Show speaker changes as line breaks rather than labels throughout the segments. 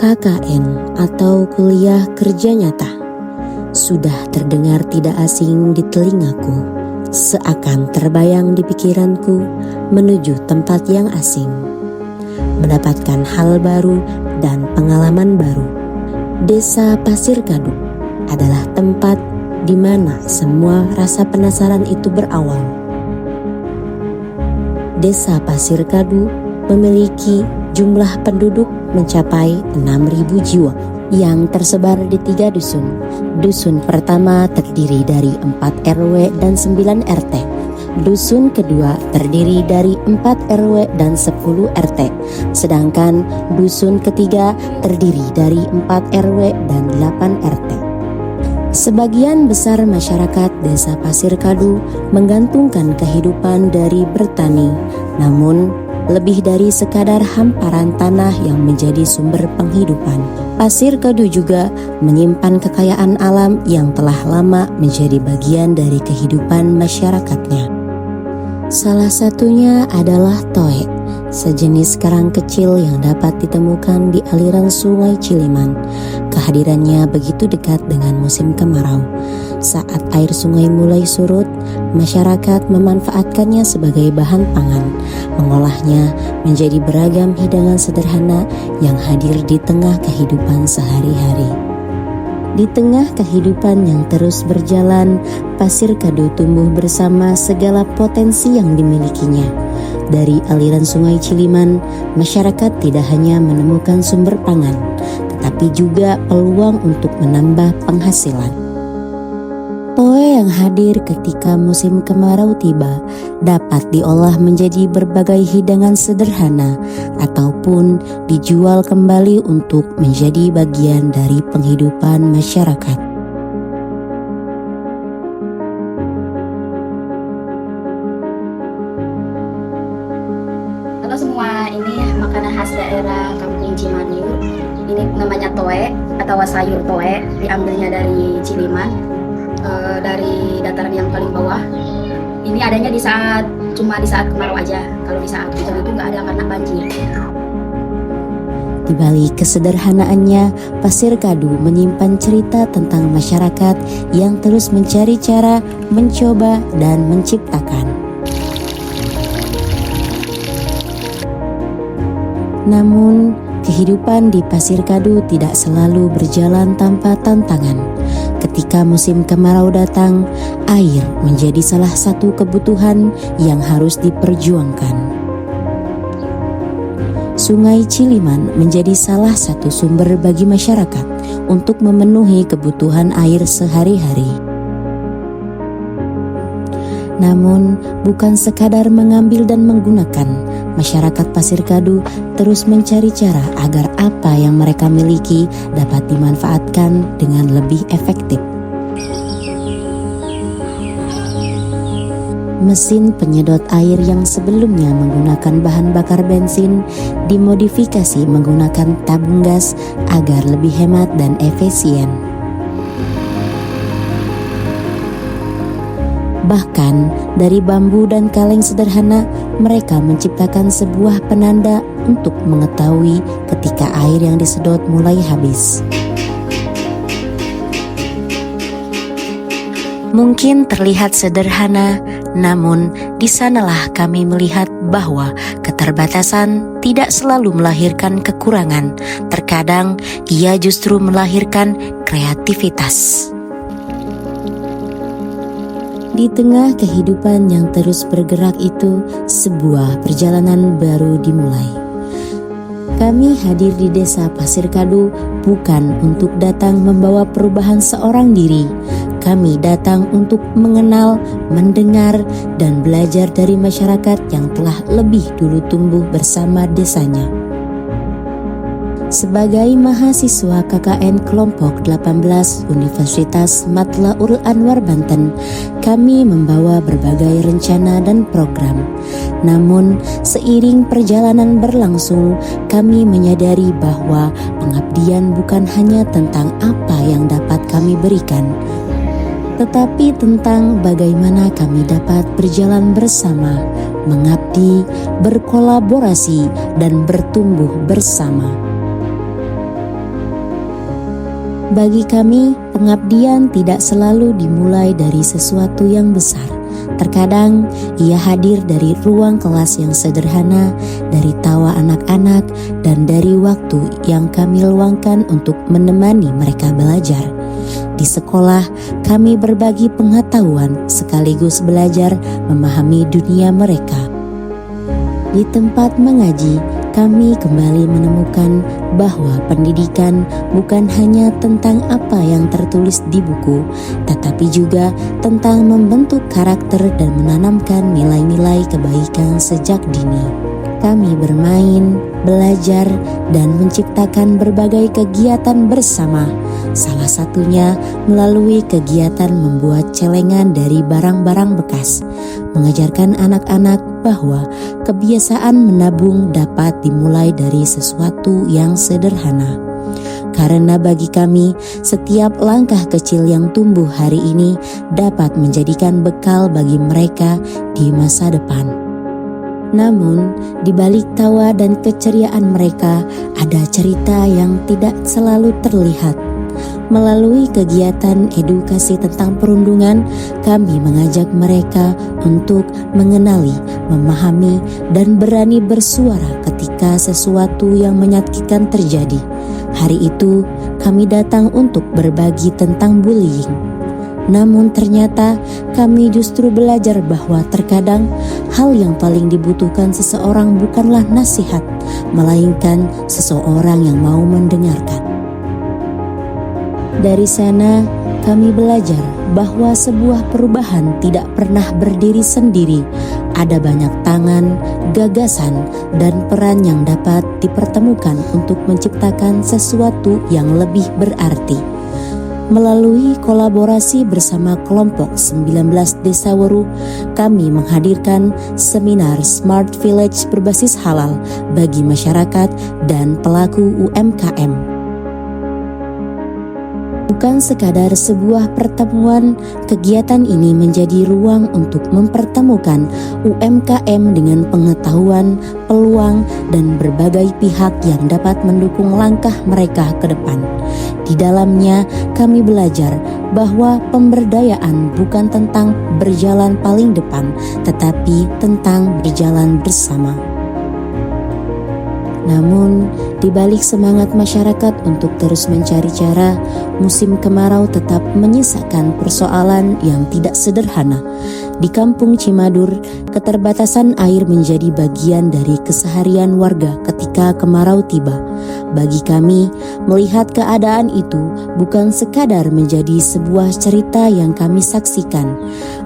KKN atau kuliah kerja nyata sudah terdengar tidak asing di telingaku, seakan terbayang di pikiranku menuju tempat yang asing, mendapatkan hal baru dan pengalaman baru. Desa Pasir Kadu adalah tempat di mana semua rasa penasaran itu berawal. Desa Pasir Kadu memiliki jumlah penduduk mencapai 6.000 jiwa yang tersebar di 3 dusun. Dusun pertama terdiri dari 4 RW dan 9 RT. Dusun kedua terdiri dari 4 RW dan 10 RT. Sedangkan dusun ketiga terdiri dari 4 RW dan 8 RT. Sebagian besar masyarakat Desa Pasir Kadu menggantungkan kehidupan dari bertani, namun lebih dari sekadar hamparan tanah yang menjadi sumber penghidupan. Pasir Kadu juga menyimpan kekayaan alam yang telah lama menjadi bagian dari kehidupan masyarakatnya. Salah satunya adalah toe, sejenis kerang kecil yang dapat ditemukan di aliran Sungai Ciliman. Kehadirannya begitu dekat dengan musim kemarau. Saat air sungai mulai surut, masyarakat memanfaatkannya sebagai bahan pangan, mengolahnya menjadi beragam hidangan sederhana yang hadir di tengah kehidupan sehari-hari. Di tengah kehidupan yang terus berjalan, Pasir Kadu tumbuh bersama segala potensi yang dimilikinya. Dari aliran Sungai Ciliman, masyarakat tidak hanya menemukan sumber pangan, tetapi juga peluang untuk menambah penghasilan. Toe yang hadir ketika musim kemarau tiba dapat diolah menjadi berbagai hidangan sederhana ataupun dijual kembali untuk menjadi bagian dari penghidupan masyarakat.
Halo semua, ini makanan khas daerah Kampung Cimanyu. Ini namanya toe atau sayur toe, diambilnya dari Ciliman. Dari dataran yang paling bawah. Ini adanya cuma di saat kemarau aja. Kalau di saat hujan itu nggak ada karena banjir.
Di balik kesederhanaannya, Pasir Kadu menyimpan cerita tentang masyarakat yang terus mencari cara, mencoba, dan menciptakan. Namun, kehidupan di Pasir Kadu tidak selalu berjalan tanpa tantangan. Ketika musim kemarau datang, air menjadi salah satu kebutuhan yang harus diperjuangkan. Sungai Ciliman menjadi salah satu sumber bagi masyarakat untuk memenuhi kebutuhan air sehari-hari. Namun, bukan sekadar mengambil dan menggunakan, masyarakat Pasir Kadu terus mencari cara agar apa yang mereka miliki dapat dimanfaatkan dengan lebih efektif. Mesin penyedot air yang sebelumnya menggunakan bahan bakar bensin dimodifikasi menggunakan tabung gas agar lebih hemat dan efisien. Bahkan dari bambu dan kaleng sederhana, mereka menciptakan sebuah penanda untuk mengetahui ketika air yang disedot mulai habis. Mungkin terlihat sederhana, namun di sanalah kami melihat bahwa keterbatasan tidak selalu melahirkan kekurangan. Terkadang ia justru melahirkan kreativitas. Di tengah kehidupan yang terus bergerak itu, sebuah perjalanan baru dimulai. Kami hadir di Desa Pasir Kadu bukan untuk datang membawa perubahan seorang diri. Kami datang untuk mengenal, mendengar, dan belajar dari masyarakat yang telah lebih dulu tumbuh bersama desanya. Sebagai mahasiswa KKN Kelompok 18 Universitas Matlaul Anwar Banten, kami membawa berbagai rencana dan program. Namun, seiring perjalanan berlangsung, kami menyadari bahwa pengabdian bukan hanya tentang apa yang dapat kami berikan, tetapi tentang bagaimana kami dapat berjalan bersama, mengabdi, berkolaborasi, dan bertumbuh bersama. Bagi kami, pengabdian tidak selalu dimulai dari sesuatu yang besar. Terkadang ia hadir dari ruang kelas yang sederhana, dari tawa anak-anak, dan dari waktu yang kami luangkan untuk menemani mereka belajar. Di sekolah, kami berbagi pengetahuan sekaligus belajar memahami dunia mereka. Di tempat mengaji, kami kembali menemukan bahwa pendidikan bukan hanya tentang apa yang tertulis di buku, tetapi juga tentang membentuk karakter dan menanamkan nilai-nilai kebaikan sejak dini. Kami bermain, belajar, dan menciptakan berbagai kegiatan bersama. Salah satunya melalui kegiatan membuat celengan dari barang-barang bekas, mengajarkan anak-anak bahwa kebiasaan menabung dapat dimulai dari sesuatu yang sederhana. Karena bagi kami, setiap langkah kecil yang tumbuh hari ini dapat menjadikan bekal bagi mereka di masa depan. Namun, di balik tawa dan keceriaan mereka, ada cerita yang tidak selalu terlihat. Melalui kegiatan edukasi tentang perundungan, kami mengajak mereka untuk mengenali, memahami, dan berani bersuara ketika sesuatu yang menyakitkan terjadi. Hari itu, kami datang untuk berbagi tentang bullying. Namun ternyata kami justru belajar bahwa terkadang hal yang paling dibutuhkan seseorang bukanlah nasihat, melainkan seseorang yang mau mendengarkan. Dari sana kami belajar bahwa sebuah perubahan tidak pernah berdiri sendiri. Ada banyak tangan, gagasan, dan peran yang dapat dipertemukan untuk menciptakan sesuatu yang lebih berarti. Melalui kolaborasi bersama kelompok 19 Desa Weru, kami menghadirkan seminar Smart Village berbasis halal bagi masyarakat dan pelaku UMKM. Bukan sekadar sebuah pertemuan, kegiatan ini menjadi ruang untuk mempertemukan UMKM dengan pengetahuan, peluang, dan berbagai pihak yang dapat mendukung langkah mereka ke depan. Di dalamnya, kami belajar bahwa pemberdayaan bukan tentang berjalan paling depan, tetapi tentang berjalan bersama. Namun, di balik semangat masyarakat untuk terus mencari cara, musim kemarau tetap menyisakan persoalan yang tidak sederhana. Di Kampung Cimadur, keterbatasan air menjadi bagian dari keseharian warga ketika kemarau tiba. Bagi kami, melihat keadaan itu bukan sekadar menjadi sebuah cerita yang kami saksikan.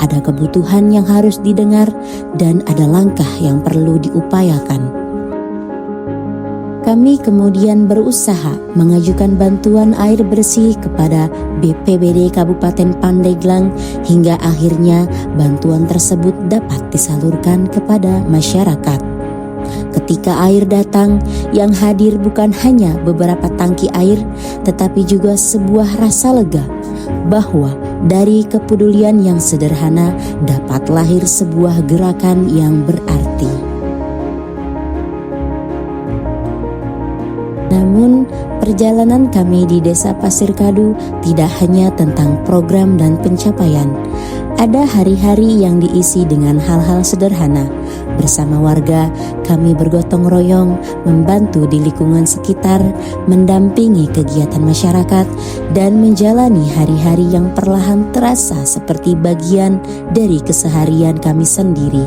Ada kebutuhan yang harus didengar dan ada langkah yang perlu diupayakan. Kami kemudian berusaha mengajukan bantuan air bersih kepada BPBD Kabupaten Pandeglang hingga akhirnya bantuan tersebut dapat disalurkan kepada masyarakat. Ketika air datang, yang hadir bukan hanya beberapa tangki air, tetapi juga sebuah rasa lega bahwa dari kepedulian yang sederhana dapat lahir sebuah gerakan yang berarti. Namun, perjalanan kami di Desa Pasir Kadu tidak hanya tentang program dan pencapaian. Ada hari-hari yang diisi dengan hal-hal sederhana. Bersama warga, kami bergotong royong, membantu di lingkungan sekitar, mendampingi kegiatan masyarakat, dan menjalani hari-hari yang perlahan terasa seperti bagian dari keseharian kami sendiri.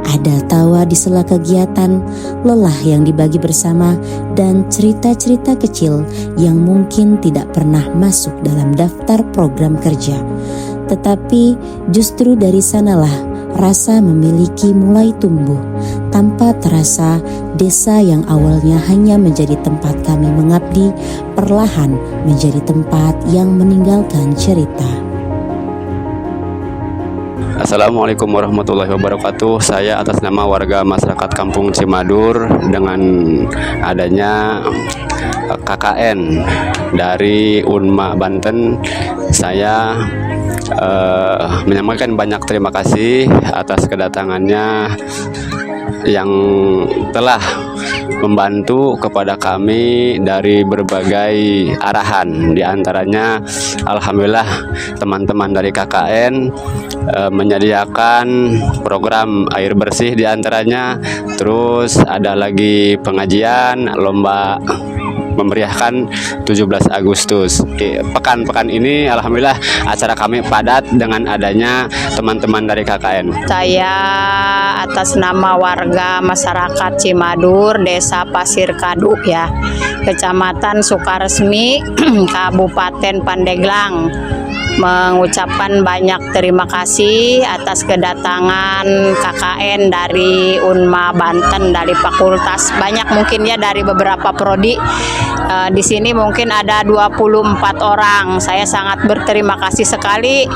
Ada tawa di sela kegiatan, lelah yang dibagi bersama, dan cerita-cerita kecil yang mungkin tidak pernah masuk dalam daftar program kerja. Tetapi justru dari sanalah rasa memiliki mulai tumbuh. Tanpa terasa, desa yang awalnya hanya menjadi tempat kami mengabdi, perlahan menjadi tempat yang meninggalkan cerita.
Assalamualaikum warahmatullahi wabarakatuh. Saya atas nama warga masyarakat Kampung Cimadur, dengan adanya KKN dari Unma Banten, saya menyampaikan banyak terima kasih atas kedatangannya yang telah membantu kepada kami dari berbagai arahan. Di antaranya alhamdulillah teman-teman dari KKN menyediakan program air bersih di antaranya. Terus ada lagi pengajian, lomba memeriahkan 17 Agustus. Pekan-pekan ini alhamdulillah acara kami padat dengan adanya teman-teman dari KKN.
Saya atas nama warga masyarakat Cimadur, Desa Pasir Kadu ya, Kecamatan Sukaresmi, Kabupaten Pandeglang, mengucapkan banyak terima kasih atas kedatangan KKN dari Unma Banten, dari fakultas banyak mungkin ya, dari beberapa prodi. Di sini mungkin ada 24 orang. Saya sangat berterima kasih sekali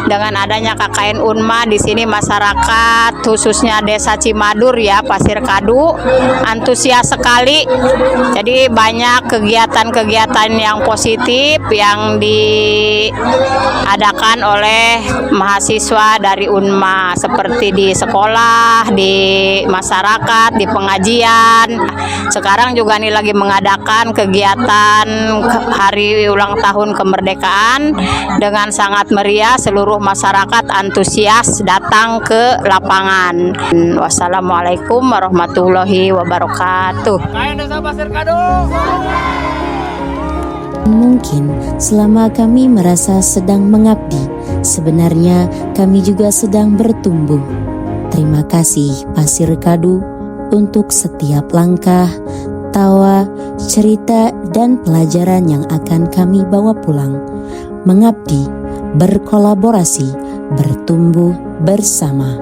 dengan adanya KKN Unma di sini. Masyarakat khususnya Desa Cimadur ya, Pasir Kadu, antusias sekali. Jadi banyak kegiatan-kegiatan yang positif yang diadakan oleh mahasiswa dari Unma, seperti di sekolah, di masyarakat, di pengajian. Sekarang juga nih lagi mengadakan kegiatan hari ulang tahun kemerdekaan dengan sangat meriah. Seluruh masyarakat antusias datang ke lapangan. Wassalamualaikum warahmatullahi wabarakatuh.
Mungkin selama kami merasa sedang mengabdi, sebenarnya kami juga sedang bertumbuh. Terima kasih Pasir Kadu untuk setiap langkah, tawa, cerita, dan pelajaran yang akan kami bawa pulang. Mengabdi, berkolaborasi, bertumbuh bersama.